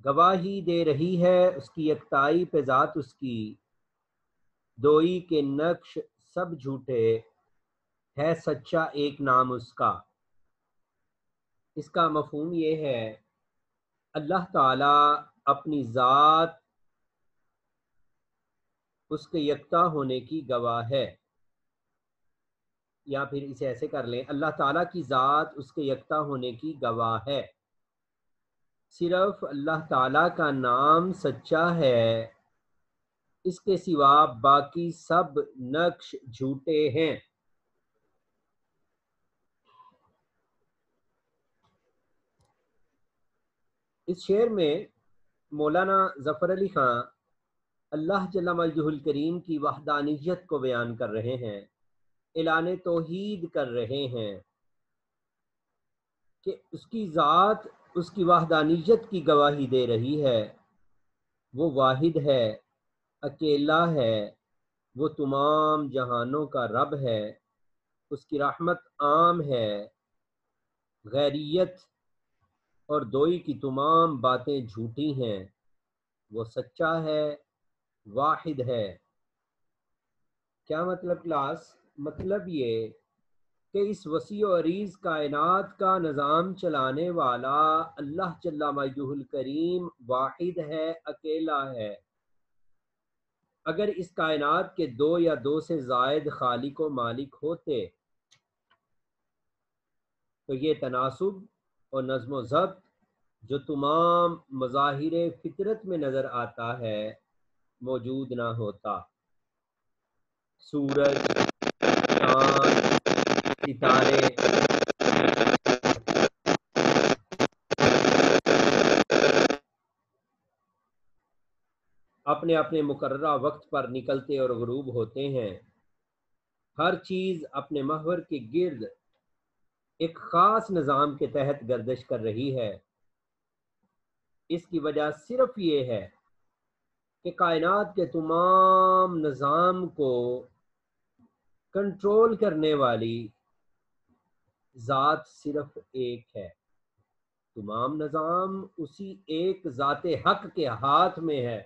گواہی دے رہی ہے اس کی یکتائی پہ ذات اس کی، دوئی کے نقش سب جھوٹے، ہے سچا ایک نام اس کا۔ اس کا مفہوم یہ ہے اللہ تعالی اپنی ذات اس کے یکتا ہونے کی گواہ ہے، یا پھر اسے ایسے کر لیں، اللہ تعالیٰ کی ذات اس کے یکتا ہونے کی گواہ ہے۔ صرف اللہ تعالیٰ کا نام سچا ہے، اس کے سوا باقی سب نقش جھوٹے ہیں۔ اس شعر میں مولانا ظفر علی خان اللہ جل مجدہ الکریم کی وحدانیت کو بیان کر رہے ہیں، اعلان توحید کر رہے ہیں کہ اس کی ذات اس کی وحدانیت کی گواہی دے رہی ہے، وہ واحد ہے، اکیلا ہے، وہ تمام جہانوں کا رب ہے، اس کی رحمت عام ہے، غیریت اور دوئی کی تمام باتیں جھوٹی ہیں، وہ سچا ہے، واحد ہے۔ کیا مطلب کلاس؟ مطلب یہ کہ اس وسیع و عریض کائنات کا نظام چلانے والا اللہ جل مجدہ الکریم واحد ہے، اکیلا ہے۔ اگر اس کائنات کے دو یا دو سے زائد خالق و مالک ہوتے تو یہ تناسب اور نظم و ضبط جو تمام مظاہر فطرت میں نظر آتا ہے موجود نہ ہوتا۔ سورج، چاند، ستارے، اپنے اپنے مقررہ وقت پر نکلتے اور غروب ہوتے ہیں۔ ہر چیز اپنے محور کے گرد ایک خاص نظام کے تحت گردش کر رہی ہے۔ اس کی وجہ صرف یہ ہے کہ کائنات کے تمام نظام کو کنٹرول کرنے والی ذات صرف ایک ہے۔ تمام نظام اسی ایک ذات حق کے ہاتھ میں ہے۔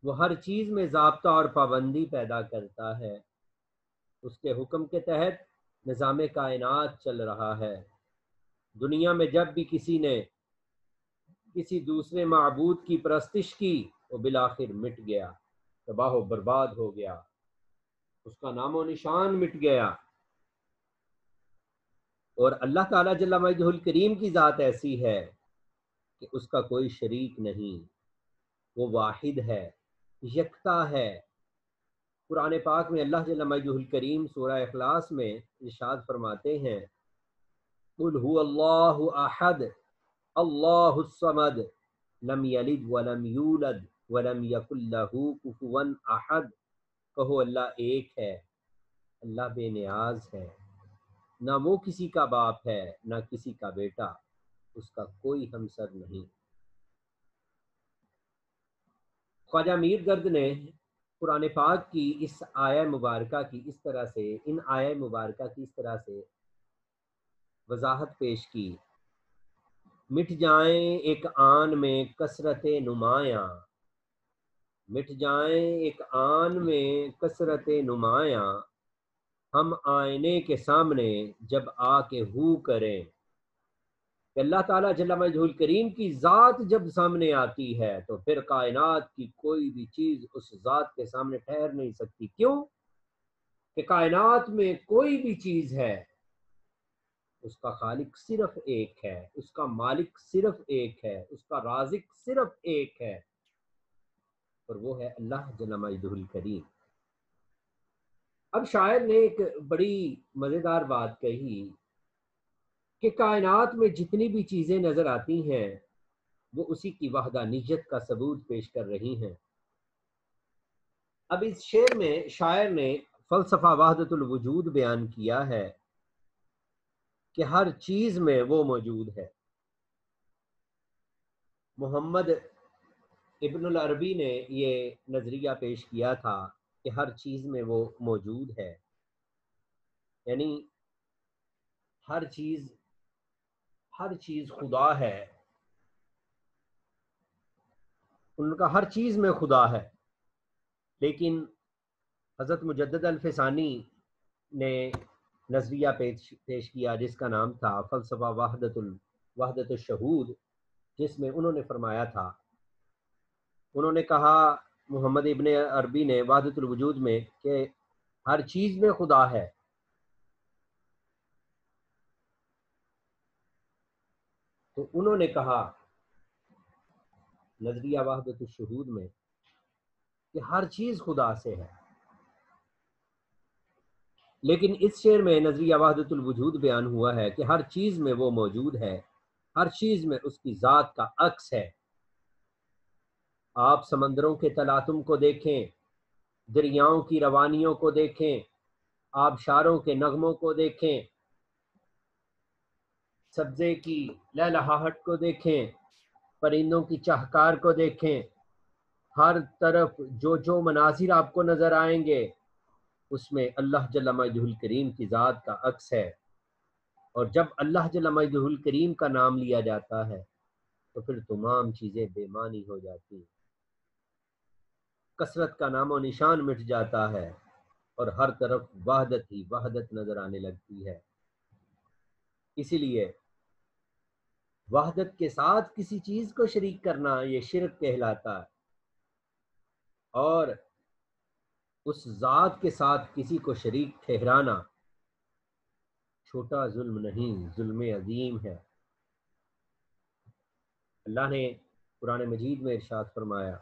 وہ ہر چیز میں ضابطہ اور پابندی پیدا کرتا ہے۔ اس کے حکم کے تحت نظام کائنات چل رہا ہے۔ دنیا میں جب بھی کسی نے کسی دوسرے معبود کی پرستش کی وہ بالآخر مٹ گیا، تباہ و برباد ہو گیا، اس کا نام و نشان مٹ گیا۔ اور اللہ تعالیٰ جل مجدہ الکریم کی ذات ایسی ہے کہ اس کا کوئی شریک نہیں، وہ واحد ہے، یکتا ہے۔ قرآن پاک میں اللہ جل مجدہ الکریم سورہ اخلاص میں ارشاد فرماتے ہیں قل هو اللہ احد اللہ الصمد لم یلد ولم یولد ولم یکن لہ کفوا احد۔ کہو اللہ ایک ہے، اللہ بے نیاز ہے، نہ وہ کسی کا باپ ہے نہ کسی کا بیٹا، اس کا کوئی ہمسر نہیں۔ خواجہ میر گرد نے قرآن پاک کی اس آیہ مبارکہ کی اس طرح سے وضاحت پیش کی، مٹ جائیں ایک آن میں کثرت نمایاں، مٹ جائیں ایک آن میں کثرت نمایاں، ہم آئینے کے سامنے جب آ کے ہو کریں۔ کہ اللہ تعالیٰ جل مجدہ الکریم کی ذات جب سامنے آتی ہے تو پھر کائنات کی کوئی بھی چیز اس ذات کے سامنے ٹھہر نہیں سکتی۔ کیوں؟ کہ کائنات میں کوئی بھی چیز ہے اس کا خالق صرف ایک ہے، اس کا مالک صرف ایک ہے، اس کا رازق صرف ایک ہے، اور وہ ہے اللہ جل مجدہ الکریم۔ اب شاعر نے ایک بڑی مزیدار بات کہی کہ کائنات میں جتنی بھی چیزیں نظر آتی ہیں وہ اسی کی وحدانیت کا ثبوت پیش کر رہی ہیں۔ اب اس شعر میں شاعر نے فلسفہ وحدت الوجود بیان کیا ہے کہ ہر چیز میں وہ موجود ہے۔ محمد ابن العربی نے یہ نظریہ پیش کیا تھا کہ ہر چیز میں وہ موجود ہے، یعنی ہر چیز خدا ہے، ان کا ہر چیز میں خدا ہے، لیکن حضرت مجدد الفسانی نے نظریہ پیش کیا جس کا نام تھا فلسفہ وحدت الشہود، جس میں انہوں نے فرمایا تھا، انہوں نے کہا محمد ابن عربی نے وحدت الوجود میں کہ ہر چیز میں خدا ہے، تو انہوں نے کہا نظریہ وحدت الشہود میں کہ ہر چیز خدا سے ہے، لیکن اس شعر میں نظریہ وحدت الوجود بیان ہوا ہے کہ ہر چیز میں وہ موجود ہے، ہر چیز میں اس کی ذات کا عکس ہے۔ آپ سمندروں کے تلاطم کو دیکھیں، دریاؤں کی روانیوں کو دیکھیں، آبشاروں کے نغموں کو دیکھیں، سبزے کی لہلہاہٹ کو دیکھیں، پرندوں کی چہکار کو دیکھیں، ہر طرف جو مناظر آپ کو نظر آئیں گے اس میں اللہ جل مجدہ الکریم کی ذات کا عکس ہے، اور جب اللہ جل مجدہ الکریم کا نام لیا جاتا ہے تو پھر تمام چیزیں بے معنی ہو جاتی ہیں، کثرت کا نام و نشان مٹ جاتا ہے اور ہر طرف وحدت ہی وحدت نظر آنے لگتی ہے۔ اسی لیے وحدت کے ساتھ کسی چیز کو شریک کرنا یہ شرک کہلاتا ہے، اور اس ذات کے ساتھ کسی کو شریک ٹھہرانا چھوٹا ظلم نہیں، ظلم عظیم ہے۔ اللہ نے قرآن مجید میں ارشاد فرمایا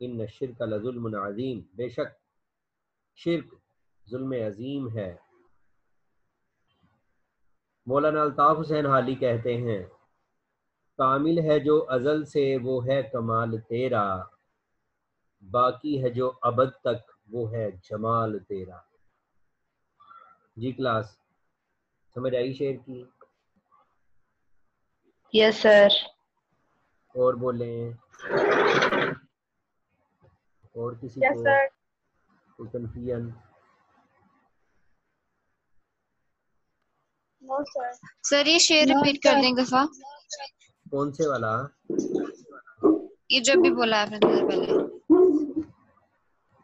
ان الشرک لظلم عظیم، بے شک شرک ظلم عظیم ہے۔ مولانا الطاف حسین حالی کہتے ہیں کامل ہے جو ازل سے وہ ہے کمال تیرا، باقی ہے جو ابد تک وہ ہے جمال تیرا۔ جی کلاس سمجھ آئی شعر کی؟ یس سر۔ اور بولیں، اور کسی یس کو سر۔ کوئی کنفیوژن؟ نو سر۔ سر یہ شعر ریپیٹ کر دیں دفعہ، کون سے والا؟ یہ جو بھی بولا آپ نے تھوڑا پہلے۔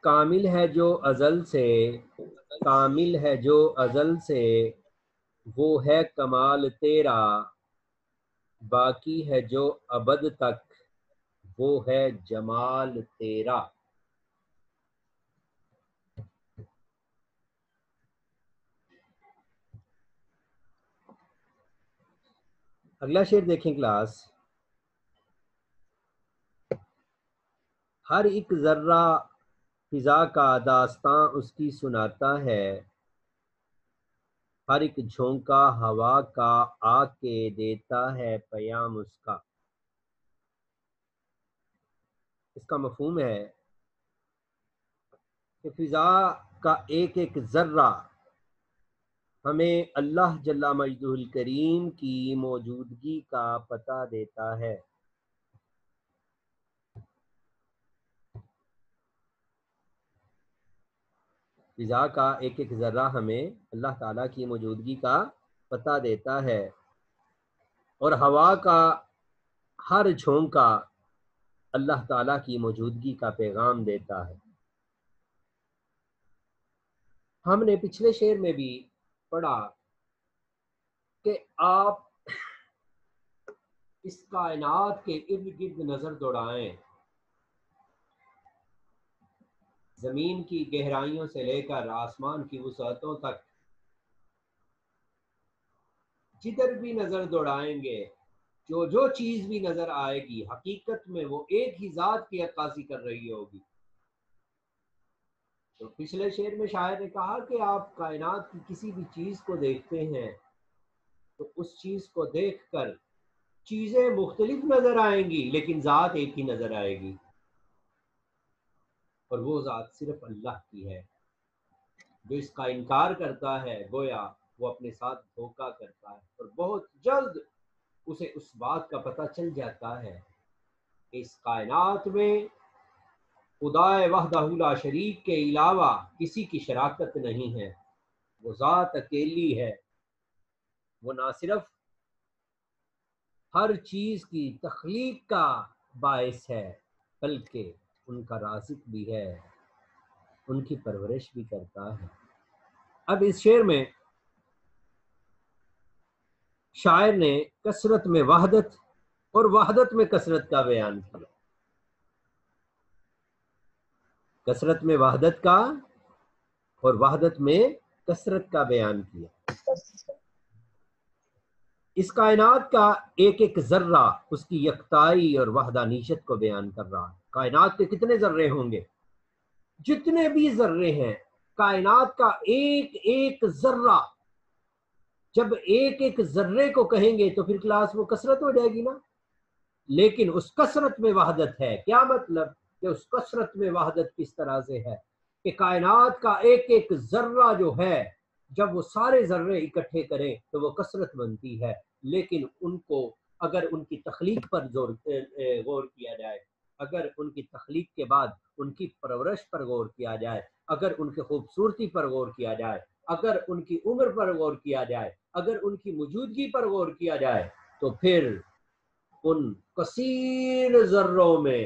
کامل ہے جو ازل سے، کامل ہے جو ازل سے وہ ہے کمال تیرا، باقی ہے جو ابد تک وہ ہے جمال تیرا۔ اگلا شعر دیکھیں کلاس، ہر ایک ذرہ فضا کا داستاں اس کی سناتا ہے، ہر ایک جھونکا ہوا کا آ کے دیتا ہے پیام اس کا۔ اس کا مفہوم ہے کہ فضا کا ایک ایک ذرہ ہمیں اللہ جل مجدہ الکریم کی موجودگی کا پتہ دیتا ہے۔ فضا کا ایک ایک ذرہ ہمیں اللہ تعالیٰ کی موجودگی کا پتہ دیتا ہے، اور ہوا کا ہر جھونکا اللہ تعالیٰ کی موجودگی کا پیغام دیتا ہے۔ ہم نے پچھلے شعر میں بھی پڑھا کہ آپ اس کائنات کے ارد گرد نظر دوڑائیں، زمین کی گہرائیوں سے لے کر آسمان کی وسعتوں تک، جدھر بھی نظر دوڑائیں گے جو چیز بھی نظر آئے گی حقیقت میں وہ ایک ہی ذات کی عکاسی کر رہی ہوگی۔ تو پچھلے شعر میں شاعر نے کہا کہ آپ کائنات کی کسی بھی چیز کو دیکھتے ہیں تو اس چیز کو دیکھ کر چیزیں مختلف نظر آئیں گی لیکن ذات ایک ہی نظر آئے گی، اور وہ ذات صرف اللہ کی ہے۔ جو اس کا انکار کرتا ہے گویا وہ اپنے ساتھ دھوکا کرتا ہے، اور بہت جلد اسے اس بات کا پتہ چل جاتا ہے کہ اس کائنات میں خدا وحدہ لا شریک کے علاوہ کسی کی شراکت نہیں ہے، وہ ذات اکیلی ہے، وہ نہ صرف ہر چیز کی تخلیق کا باعث ہے بلکہ ان کا رازق بھی ہے، ان کی پرورش بھی کرتا ہے۔ اب اس شعر میں شاعر نے کثرت میں وحدت اور وحدت میں کثرت کا بیان کیا، کثرت میں وحدت کا اور وحدت میں کثرت کا بیان کیا۔ اس کائنات کا ایک ایک ذرہ اس کی یکتائی اور وحدانیت کو بیان کر رہا ہے۔ کائنات کے کتنے ذرے ہوں گے؟ جتنے بھی ذرے ہیں، کائنات کا ایک ایک ذرہ، جب ایک ایک ذرے کو کہیں گے تو پھر کلاس وہ کثرت ہو جائے گی نا، لیکن اس کثرت میں وحدت ہے۔ کیا مطلب کہ اس کثرت میں وحدت کس طرح سے ہے کہ کائنات کا ایک ایک ذرہ جو ہے، جب وہ سارے ذرے اکٹھے کریں تو وہ کثرت بنتی ہے، لیکن ان کو اگر ان کی تخلیق پر غور کیا جائے، اگر ان کی تخلیق کے بعد ان کی پرورش پر غور کیا جائے، اگر ان کی خوبصورتی پر غور کیا جائے، اگر ان کی عمر پر غور کیا جائے، اگر ان کی موجودگی پر غور کیا جائے، تو پھر ان کثیر ذروں میں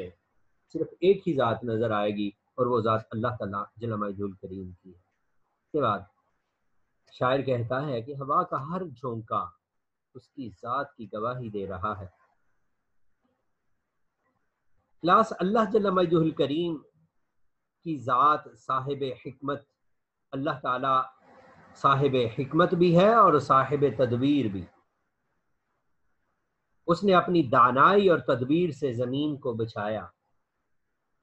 صرف ایک ہی ذات نظر آئے گی، اور وہ ذات اللہ تعالیٰ جل مجدہ الکریم کی ہے۔ اس کے بعد شاعر کہتا ہے کہ ہوا کا ہر جھونکا اس کی ذات کی گواہی دے رہا ہے۔ کلاس اللہ جل مجدہ الکریم کی ذات صاحب حکمت، اللہ تعالیٰ صاحب حکمت بھی ہے اور صاحب تدبیر بھی۔ اس نے اپنی دانائی اور تدبیر سے زمین کو بچھایا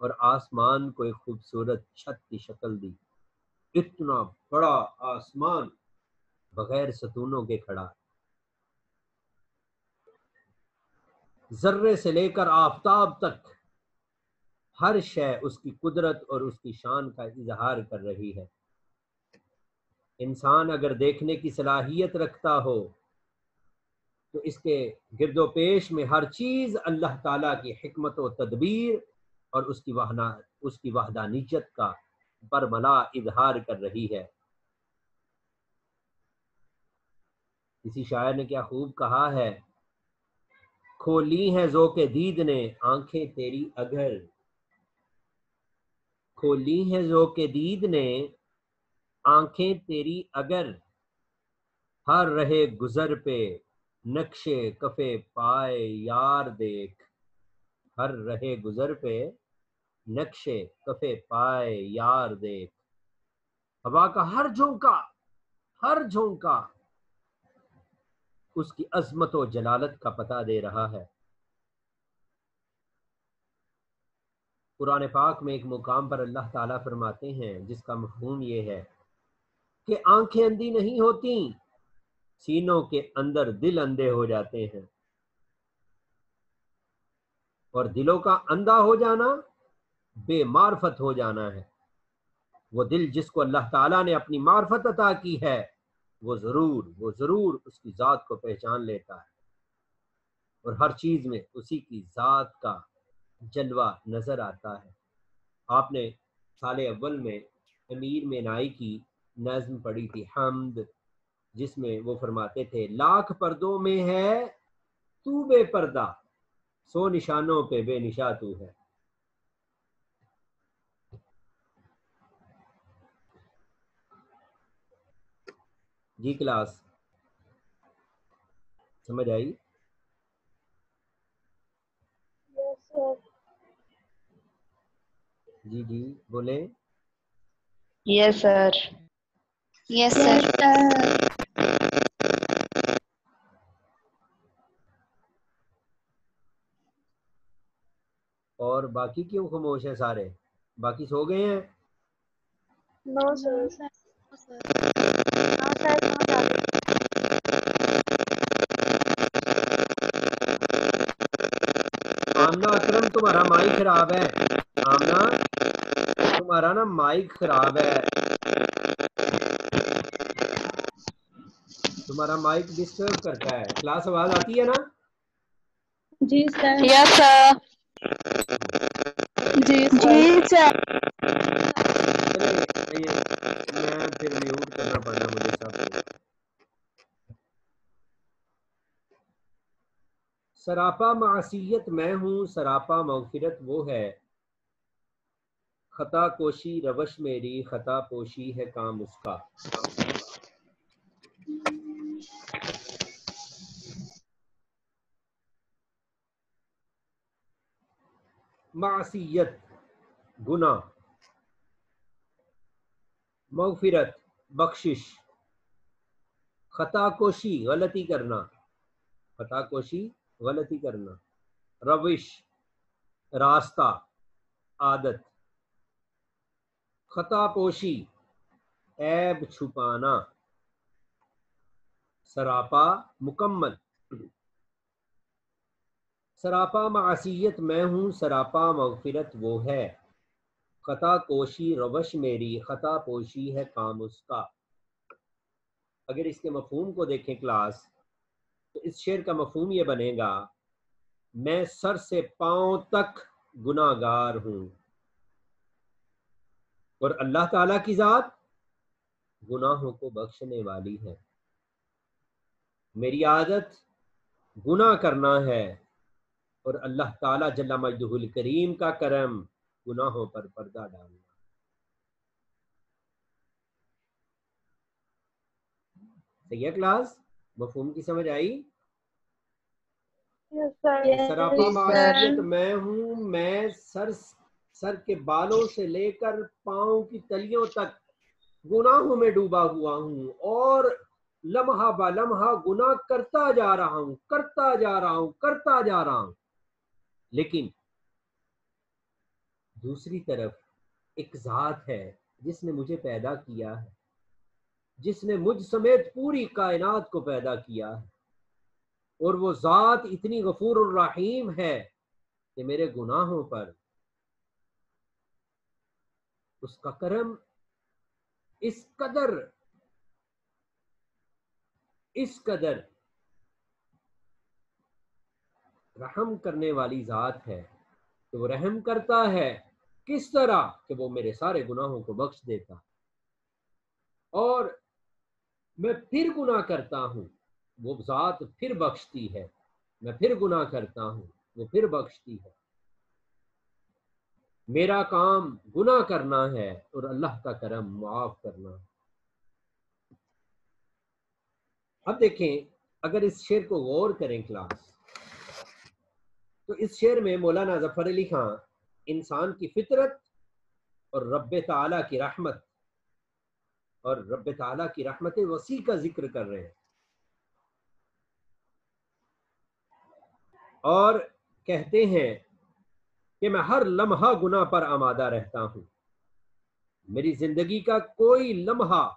اور آسمان کو ایک خوبصورت چھت کی شکل دی۔ اتنا بڑا آسمان بغیر ستونوں کے کھڑا، ذرے سے لے کر آفتاب تک ہر شے اس کی قدرت اور اس کی شان کا اظہار کر رہی ہے۔ انسان اگر دیکھنے کی صلاحیت رکھتا ہو تو اس کے گرد و پیش میں ہر چیز اللہ تعالیٰ کی حکمت و تدبیر اور اس کی وحدانیت کا برملا اظہار کر رہی ہے۔ کسی شاعر نے کیا خوب کہا ہے، کھولی ہیں ذوق دید نے آنکھیں تیری اگر، کھولی ہیں ذوق دید نے آنکھیں تیری اگر، ہر رہے گزر پہ نقش کف پائے یار دیکھ، ہر رہے گزر پہ نقش کف پائے یار دیکھ۔ ہوا کا ہر جھونکا اس کی عظمت و جلالت کا پتہ دے رہا ہے۔ قرآن پاک میں ایک مقام پر اللہ تعالیٰ فرماتے ہیں جس کا مفہوم یہ ہے کہ آنکھیں اندھی نہیں ہوتی، سینوں کے اندر دل اندھے ہو جاتے ہیں، اور دلوں کا اندھا ہو جانا بے معرفت ہو جانا ہے۔ وہ دل جس کو اللہ تعالیٰ نے اپنی معرفت عطا کی ہے، وہ ضرور اس کی ذات کو پہچان لیتا ہے، اور ہر چیز میں اسی کی ذات کا جلوہ نظر آتا ہے۔ آپ نے سال اول میں امیر مینائی کی نظم پڑھی تھی حمد، جس میں وہ فرماتے تھے لاکھ پردوں میں ہے تو بے پردہ، سو نشانوں پہ بے نشاں تو ہے۔ جی کلاس سمجھ آئی؟ جی بولیں۔ یس سر۔ یس سر۔ اور باقی کیوں خاموش ہیں سارے؟ باقی سو گئے ہیں؟ نو سر۔ آمنہ اکرم تمہارا مائک خراب ہے، آمنہ تمہارا نا مائک خراب ہے، تمہارا مائک ڈسٹرب کرتا ہے۔ کلاس آواز آتی ہے نا؟ جی سر۔ یس سر۔ جی سر۔ میں پھر میوٹ کرنا پڑنا مجھے سب کو۔ سراپا معصیت میں ہوں، سراپا مغفرت وہ ہے، خطا کوشی روش میری، خطا پوشی ہے کام اس کا۔ معصیت گناہ، مغفرت بخشش، خطا کوشی غلطی کرنا، خطا کوشی غلطی کرنا، روش راستہ عادت، خطا پوشی عیب چھپانا، سراپا مکمل۔ سراپا معصیت میں ہوں، سراپا مغفرت وہ ہے، خطا کوشی روش میری، خطا پوشی ہے کام اس کا۔ اگر اس کے مفہوم کو دیکھیں کلاس، تو اس شعر کا مفہوم یہ بنے گا، میں سر سے پاؤں تک گناہ گار ہوں، اور اللہ تعالیٰ کی ذات گناہوں کو بخشنے والی ہے۔ میری عادت گناہ کرنا ہے، اور اللہ تعالیٰ جل مجدہ الکریم کا کرم گناہوں پر پردہ ڈالنا۔ صحیح ہے کلاس؟ مفہوم کی سمجھ آئی؟ سراپا معصیت میں ہوں، میں سر کے بالوں سے لے کر پاؤں کی تلیوں تک گناہوں میں ڈوبا ہوا ہوں، اور لمحہ با لمحہ گناہ کرتا جا رہا ہوں، کرتا جا رہا ہوں، کرتا جا رہا ہوں۔ لیکن دوسری طرف ایک ذات ہے جس نے مجھے پیدا کیا ہے، جس نے مجھ سمیت پوری کائنات کو پیدا کیا ہے، اور وہ ذات اتنی غفور الرحیم ہے کہ میرے گناہوں پر اس کا کرم اس قدر رحم کرنے والی ذات ہے کہ وہ رحم کرتا ہے کس طرح کہ وہ میرے سارے گناہوں کو بخش دیتا، اور میں پھر گناہ کرتا ہوں، وہ ذات پھر بخشتی ہے، میں پھر گناہ کرتا ہوں، وہ پھر بخشتی ہے۔ میرا کام گناہ کرنا ہے اور اللہ کا کرم معاف کرنا ہے۔ اب دیکھیں، اگر اس شعر کو غور کریں کلاس، تو اس شعر میں مولانا ظفر علی خان انسان کی فطرت اور رب تعالیٰ کی رحمت اور رب تعالیٰ کی رحمت وسیع کا ذکر کر رہے ہیں، اور کہتے ہیں کہ میں ہر لمحہ گناہ پر آمادہ رہتا ہوں، میری زندگی کا کوئی لمحہ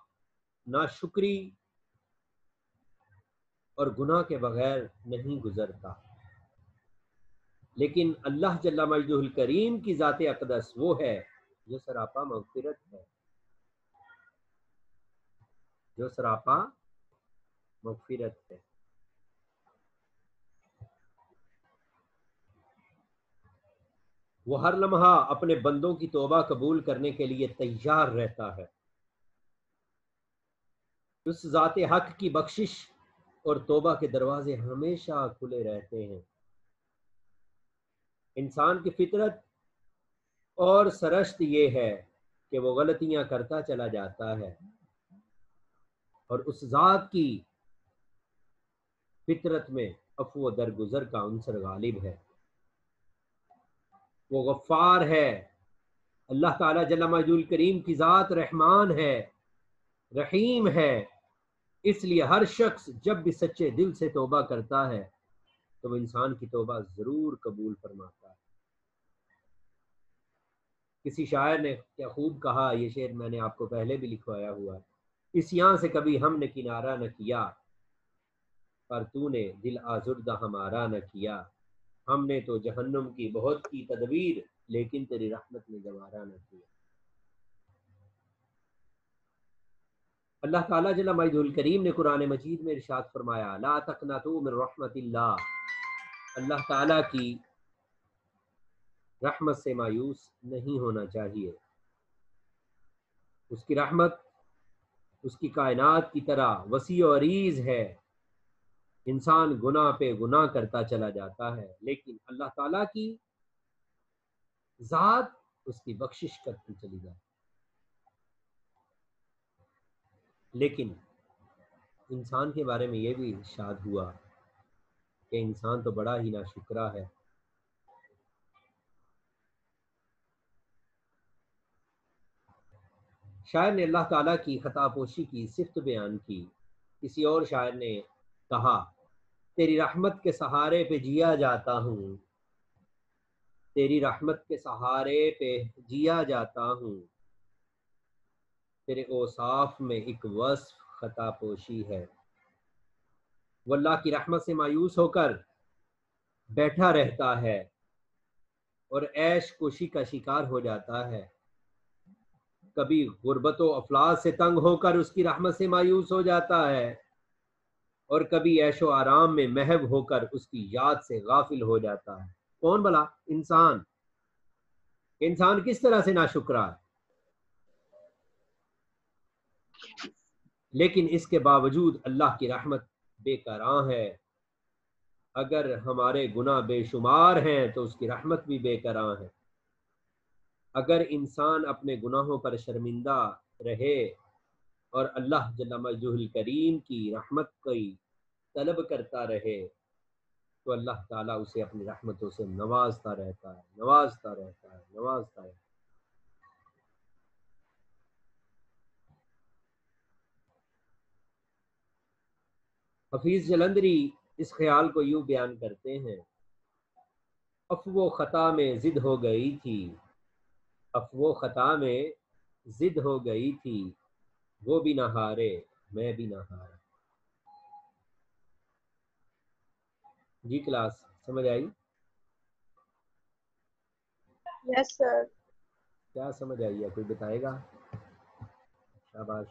ناشکری اور گناہ کے بغیر نہیں گزرتا، لیکن اللہ جل مجدہ الکریم کی ذات اقدس وہ ہے جو سراپا مغفرت ہے، جو سراپا مغفرت ہے۔ وہ ہر لمحہ اپنے بندوں کی توبہ قبول کرنے کے لیے تیار رہتا ہے۔ اس ذات حق کی بخشش اور توبہ کے دروازے ہمیشہ کھلے رہتے ہیں۔ انسان کی فطرت اور سرشت یہ ہے کہ وہ غلطیاں کرتا چلا جاتا ہے، اور اس ذات کی فطرت میں عفو و درگزر کا عنصر غالب ہے۔ وہ غفار ہے، اللہ تعالیٰ جل مجدہ الکریم کی ذات رحمان ہے، رحیم ہے، اس لیے ہر شخص جب بھی سچے دل سے توبہ کرتا ہے تو وہ انسان کی توبہ ضرور قبول فرماتا ہے۔ کسی شاعر نے کیا خوب کہا، یہ شعر میں نے آپ کو پہلے بھی لکھوایا ہوا ہے، اس یہاں سے کبھی ہم نے کنارہ نہ کیا، پر تو نے دل آزردہ ہمارا نہ کیا، ہم نے تو جہنم کی بہت کی تدبیر، لیکن تیری رحمت نے گوارا نہ کیا۔ اللہ تعالیٰ جل مجدہ الکریم نے قرآن مجید میں ارشاد فرمایا، لا تقنطوا من رحمت اللہ، اللہ تعالیٰ کی رحمت سے مایوس نہیں ہونا چاہیے۔ اس کی رحمت اس کی کائنات کی طرح وسیع و عریض ہے، انسان گناہ پہ گناہ کرتا چلا جاتا ہے، لیکن اللہ تعالیٰ کی ذات اس کی بخشش کرتی چلی جاتی ہے۔ لیکن انسان کے بارے میں یہ بھی ارشاد ہوا کہ انسان تو بڑا ہی ناشکرا ہے۔ شاعر نے اللہ تعالیٰ کی خطا پوشی کی صفت بیان کی۔ کسی اور شاعر نے کہا، تیری رحمت کے سہارے پہ جیا جاتا ہوں، تیری رحمت کے سہارے پہ جیا جاتا ہوں، تیرے اوصاف میں ایک وصف خطا پوشی ہے۔ وہ اللہ کی رحمت سے مایوس ہو کر بیٹھا رہتا ہے اور عیش کوشی کا شکار ہو جاتا ہے، کبھی غربت و افلاس سے تنگ ہو کر اس کی رحمت سے مایوس ہو جاتا ہے، اور کبھی عیش و آرام میں محو ہو کر اس کی یاد سے غافل ہو جاتا ہے۔ کون بلا؟ انسان۔ انسان کس طرح سے ناشکرا ہے، لیکن اس کے باوجود اللہ کی رحمت بے کراں ہے۔ اگر ہمارے گناہ بے شمار ہیں تو اس کی رحمت بھی بے کراں ہے۔ اگر انسان اپنے گناہوں پر شرمندہ رہے اور اللہ جل مجدہ الکریم کی رحمت کی طلب کرتا رہے تو اللہ تعالیٰ اسے اپنی رحمتوں سے نوازتا رہتا ہے، نوازتا رہتا ہے، نوازتا ہے۔ حفیظ جلندری اس خیال کو یوں بیان کرتے ہیں، افو خطا میں ضد ہو گئی تھی، افو خطا میں ضد ہو گئی تھی، وہ بھی نہ ہارے میں بھی نہ ہارا۔ جی کلاس سمجھ آئی؟ یس سر۔ کیا سمجھ آئی ہے؟ کوئی بتائے گا؟ شاباش۔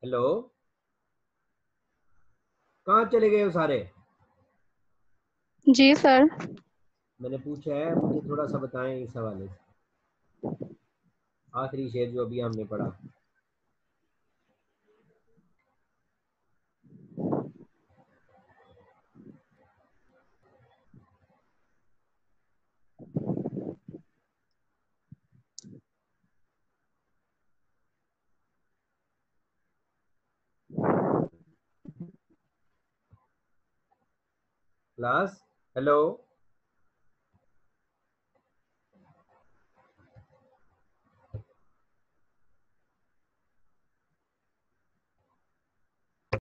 ہیلو، کہاں چلے گئے ہو سارے؟ جی سر۔ میں نے پوچھا ہے، مجھے تھوڑا سا بتائیں اس حوالے سے، آخری شعر جو ابھی ہم نے پڑھا۔ Class hello,